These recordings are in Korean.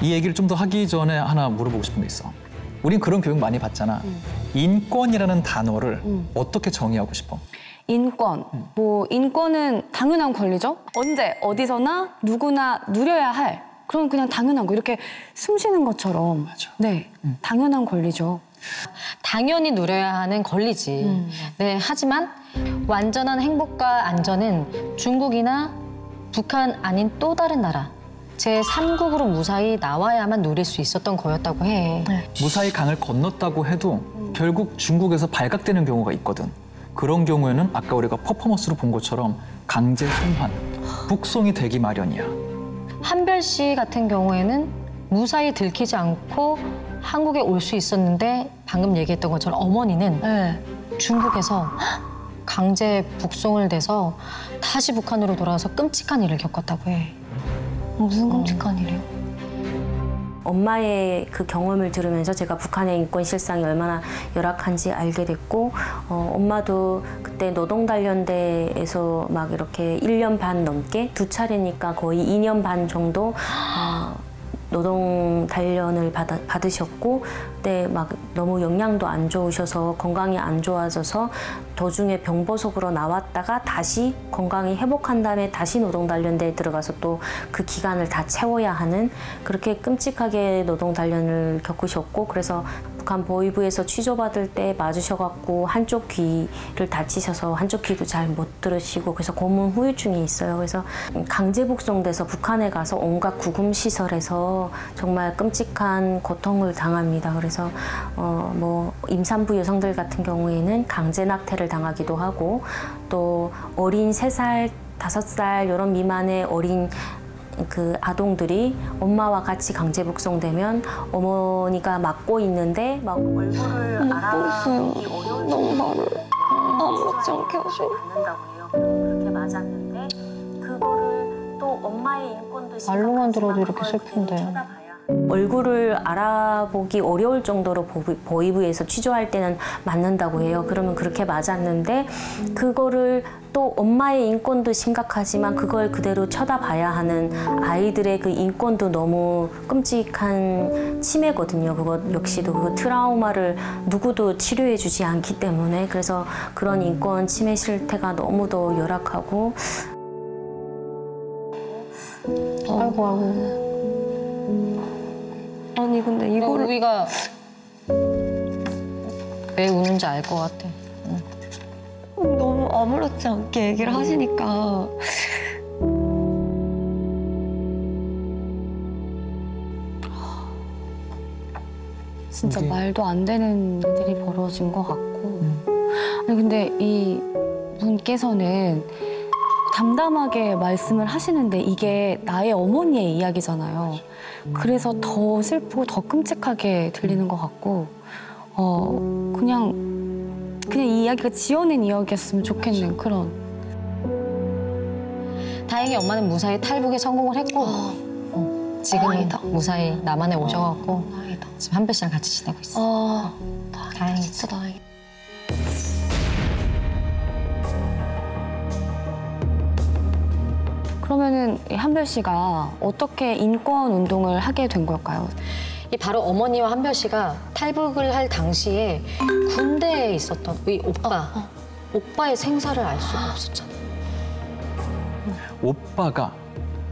이 얘기를 좀 더 하기 전에 하나 물어보고 싶은 게 있어. 우린 그런 교육 많이 받잖아. 인권이라는 단어를 어떻게 정의하고 싶어? 인권. 뭐 인권은 당연한 권리죠. 언제 어디서나 누구나 누려야 할 그런 그냥 당연한 거. 이렇게 숨 쉬는 것처럼. 맞아. 네, 당연한 권리죠. 당연히 누려야 하는 권리지. 네, 하지만 완전한 행복과 안전은 중국이나 북한 아닌 또 다른 나라 제3국으로 무사히 나와야만 누릴 수 있었던 거였다고 해. 네. 무사히 강을 건넜다고 해도 결국 중국에서 발각되는 경우가 있거든. 그런 경우에는 아까 우리가 퍼포먼스로 본 것처럼 강제 송환, 북송이 되기 마련이야. 한별 씨 같은 경우에는 무사히 들키지 않고 한국에 올 수 있었는데 방금 얘기했던 것처럼 어머니는 네. 중국에서 강제 북송을 돼서 다시 북한으로 돌아와서 끔찍한 일을 겪었다고 해. 무슨 끔찍한 일이요? 엄마의 그 경험을 들으면서 제가 북한의 인권 실상이 얼마나 열악한지 알게 됐고 엄마도 그때 노동단련대에서 막 이렇게 1년 반 넘게 2차례니까 거의 2년 반 정도 노동 단련을 받으셨고 그때 막 너무 영양도 안 좋으셔서 건강이 안 좋아져서 도중에 병보석으로 나왔다가 다시 건강이 회복한 다음에 다시 노동 단련대에 들어가서 또 그 기간을 다 채워야 하는 그렇게 끔찍하게 노동 단련을 겪으셨고 그래서 북한 보위부에서 취조받을 때 맞으셔갖고 한쪽 귀를 다치셔서 한쪽 귀도 잘 못 들으시고 그래서 고문 후유증이 있어요. 그래서 강제 북송돼서 북한에 가서 온갖 구금 시설에서 정말 끔찍한 고통을 당합니다. 그래서 뭐 임산부 여성들 같은 경우에는 강제 낙태를 당하기도 하고 또 어린 3살, 5살 이런 미만의 어린 그 아동들이 엄마와 같이 강제 북송되면 어머니가 맡고 있는데 막 얼굴을 알아보기 어려운 너무 말을 아무렇지 않게 하셔. 받는다고 해요. 그렇게 맞았는데 그거를 또 엄마의 인권도 말로만 들어도 이렇게 그걸 슬픈데. 쳐다봐야 얼굴을 알아보기 어려울 정도로 보위부에서 취조할 때는 맞는다고 해요. 그러면 그렇게 맞았는데 그거를 또 엄마의 인권도 심각하지만 그걸 그대로 쳐다봐야 하는 아이들의 그 인권도 너무 끔찍한 침해거든요. 그것 역시도 그 트라우마를 누구도 치료해주지 않기 때문에 그래서 그런 인권 침해 실태가 너무도 열악하고 아이고. 아니 근데 이거를 우리가 왜 우는지 알 것 같아. 너무 아무렇지 않게 얘기를 하시니까 진짜 이게... 말도 안 되는 일들이 벌어진 것 같고 아니 근데 이 분께서는 담담하게 말씀을 하시는데 이게 나의 어머니의 이야기잖아요. 그래서 더 슬프고 더 끔찍하게 들리는 것 같고 그냥 이 이야기가 지어낸 이야기였으면 좋겠는 그런. 다행히 엄마는 무사히 탈북에 성공을 했고 지금은 다행이다. 무사히 남한에 오셔갖고 다행이다. 지금 한별 씨랑 같이 지내고 있어. 다행이다. 진짜 다행이다. 그러면은 한별 씨가 어떻게 인권 운동을 하게 된 걸까요? 이 바로 어머니와 한별 씨가 탈북을 할 당시에 군대에 있었던 이 오빠의 생사를 알 수가 없었잖아. 오빠가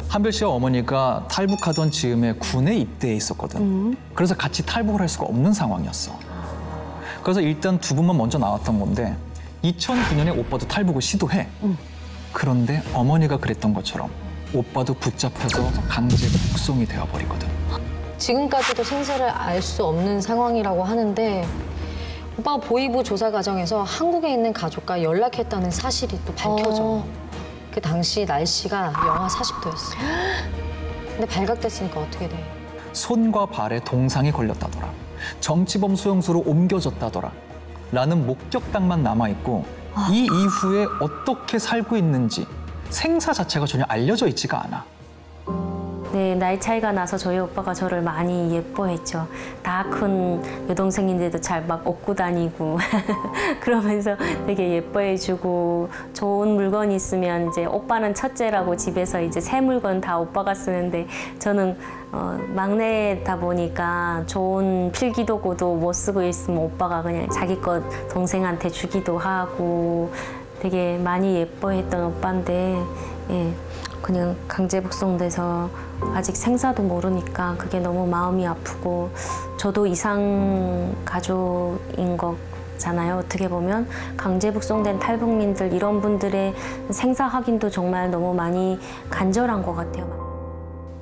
한별 씨와 어머니가 탈북하던 즈음에 군에 입대해 있었거든. 그래서 같이 탈북을 할 수가 없는 상황이었어. 그래서 일단 두 분만 먼저 나왔던 건데 2009년에 오빠도 탈북을 시도해. 그런데 어머니가 그랬던 것처럼 오빠도 붙잡혀서 강제 북송이 되어버리거든. 지금까지도 생사를 알 수 없는 상황이라고 하는데 오빠가 보위부 조사 과정에서 한국에 있는 가족과 연락했다는 사실이 또 밝혀져. 그 당시 날씨가 영하 40도였어. 근데 발각됐으니까 어떻게 돼? 손과 발에 동상이 걸렸다더라. 정치범 수용소로 옮겨졌다더라. 라는 목격담만 남아있고 이 이후에 어떻게 살고 있는지 생사 자체가 전혀 알려져 있지가 않아. 네, 나이 차이가 나서 저희 오빠가 저를 많이 예뻐했죠. 다 큰 여동생인데도 잘 막 업고 다니고 그러면서 되게 예뻐해주고 좋은 물건 있으면 이제 오빠는 첫째라고 집에서 이제 새 물건 다 오빠가 쓰는데 저는 막내다 보니까 좋은 필기도구도 못 쓰고 있으면 오빠가 그냥 자기 것 동생한테 주기도 하고 되게 많이 예뻐했던 오빠인데 예, 그냥 강제 북송돼서 아직 생사도 모르니까 그게 너무 마음이 아프고 저도 이상 가족인 거잖아요. 어떻게 보면 강제 북송된 탈북민들 이런 분들의 생사 확인도 정말 너무 많이 간절한 것 같아요.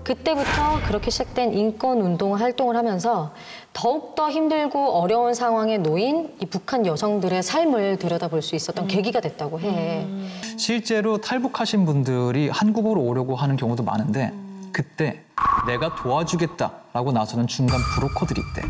그때부터 그렇게 시작된 인권운동 활동을 하면서 더욱더 힘들고 어려운 상황에 놓인 이 북한 여성들의 삶을 들여다볼 수 있었던 계기가 됐다고 해. 실제로 탈북하신 분들이 한국으로 오려고 하는 경우도 많은데 그때 내가 도와주겠다라고 나서는 중간 브로커들이 있대.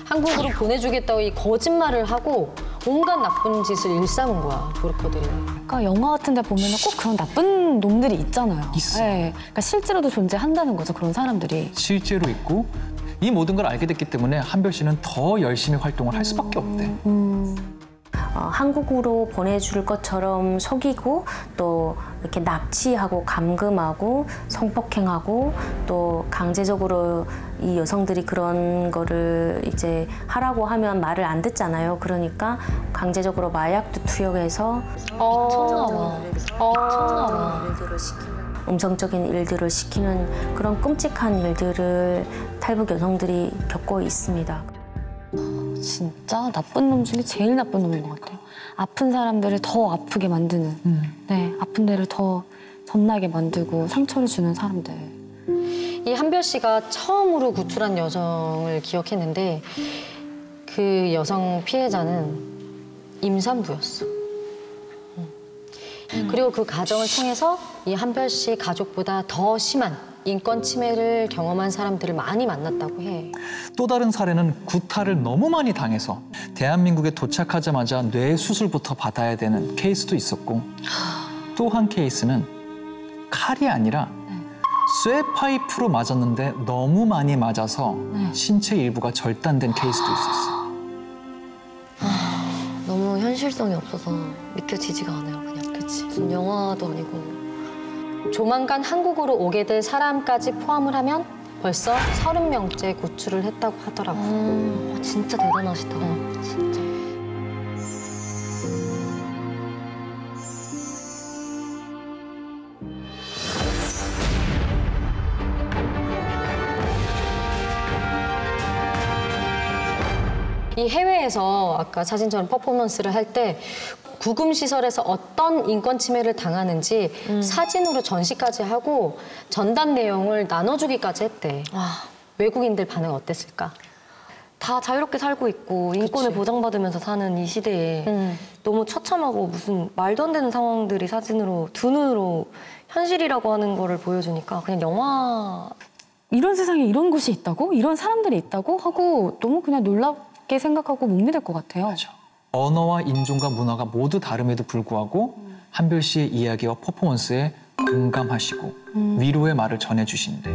한국으로 보내주겠다고 이 거짓말을 하고 온갖 나쁜 짓을 일삼은 거야, 브로커들이. 그러니까 영화 같은 데 보면 꼭 그런 나쁜 놈들이 있잖아요. 있어. 네. 그러니까 실제로도 존재한다는 거죠, 그런 사람들이. 실제로 있고 이 모든 걸 알게 됐기 때문에 한별 씨는 더 열심히 활동을 할 수밖에 없대. 한국으로 보내줄 것처럼 속이고 또 이렇게 납치하고 감금하고 성폭행하고 또 강제적으로 이 여성들이 그런 거를 이제 하라고 하면 말을 안 듣잖아요. 그러니까 강제적으로 마약도 투여해서 음성적인 일들을 시키는 그런 끔찍한 일들을 탈북 여성들이 겪고 있습니다. 진짜 나쁜 놈 중에 제일 나쁜 놈인 것 같아요. 아픈 사람들을 더 아프게 만드는, 네, 아픈 데를 더 겁나게 만들고 상처를 주는 사람들. 이 한별 씨가 처음으로 구출한 여성을 기억했는데 그 여성 피해자는 임산부였어. 그리고 그 가정을 통해서 이 한별 씨 가족보다 더 심한 인권 침해를 경험한 사람들을 많이 만났다고 해. 또 다른 사례는 구타를 너무 많이 당해서 대한민국에 도착하자마자 뇌 수술부터 받아야 되는 케이스도 있었고 또 한 케이스는 칼이 아니라 쇠 파이프로 맞았는데 너무 많이 맞아서 신체 일부가 절단된 케이스도 있었어. 너무 현실성이 없어서 믿겨지지가 않아요, 그냥. 그치. 무슨 영화도 아니고. 조만간 한국으로 오게 될 사람까지 포함을 하면 벌써 30명째 구출을 했다고 하더라고. 진짜 대단하시다. 진짜. 이 해외에서 아까 사진처럼 퍼포먼스를 할 때 구금시설에서 어떤 인권 침해를 당하는지 사진으로 전시까지 하고 전단 내용을 나눠주기까지 했대. 외국인들 반응 어땠을까? 다 자유롭게 살고 있고 인권을 그치. 보장받으면서 사는 이 시대에 너무 처참하고 무슨 말도 안 되는 상황들이 사진으로 두 눈으로 현실이라고 하는 거를 보여주니까 그냥 영화. 이런 세상에 이런 곳이 있다고? 이런 사람들이 있다고? 하고 너무 그냥 놀랍게 생각하고 못 믿을 것 같아요. 맞아. 언어와 인종과 문화가 모두 다름에도 불구하고 한별 씨의 이야기와 퍼포먼스에 공감하시고 위로의 말을 전해주신대.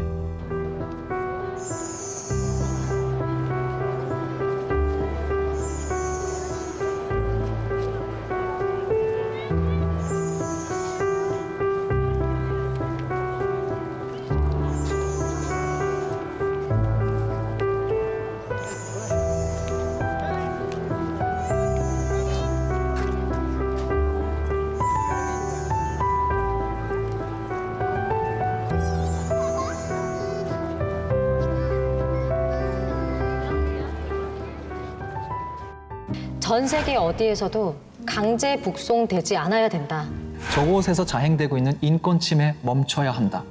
전 세계 어디에서도 강제 북송되지 않아야 된다. 저곳에서 자행되고 있는 인권 침해 멈춰야 한다.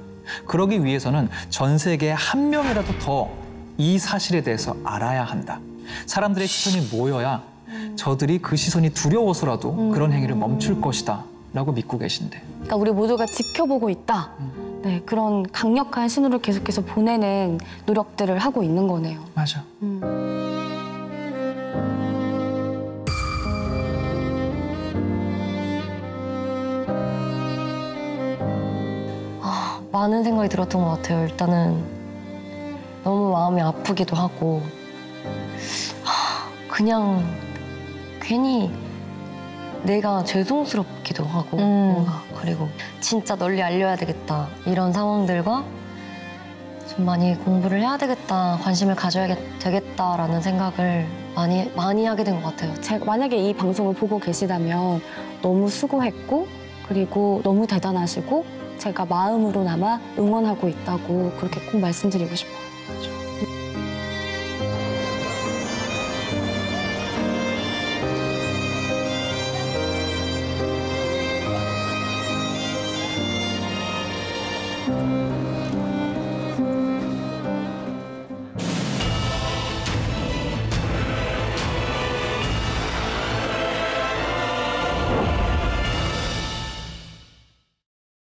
그러기 위해서는 전 세계에 한 명이라도 더 이 사실에 대해서 알아야 한다. 사람들의 시선이 모여야 저들이 그 시선이 두려워서라도 그런 행위를 멈출 것이다 라고 믿고 계신데. 그러니까 우리 모두가 지켜보고 있다. 네, 그런 강력한 신호를 계속해서 보내는 노력들을 하고 있는 거네요. 맞아. 많은 생각이 들었던 것 같아요. 일단은 너무 마음이 아프기도 하고 그냥 괜히 내가 죄송스럽기도 하고 뭔가 그리고 진짜 널리 알려야 되겠다 이런 상황들과 좀 많이 공부를 해야 되겠다 관심을 가져야 되겠다라는 생각을 많이 하게 된 것 같아요. 제가 만약에 이 방송을 보고 계시다면 너무 수고했고 그리고 너무 대단하시고 제가 마음으로나마 응원하고 있다고 그렇게 꼭 말씀드리고 싶어요.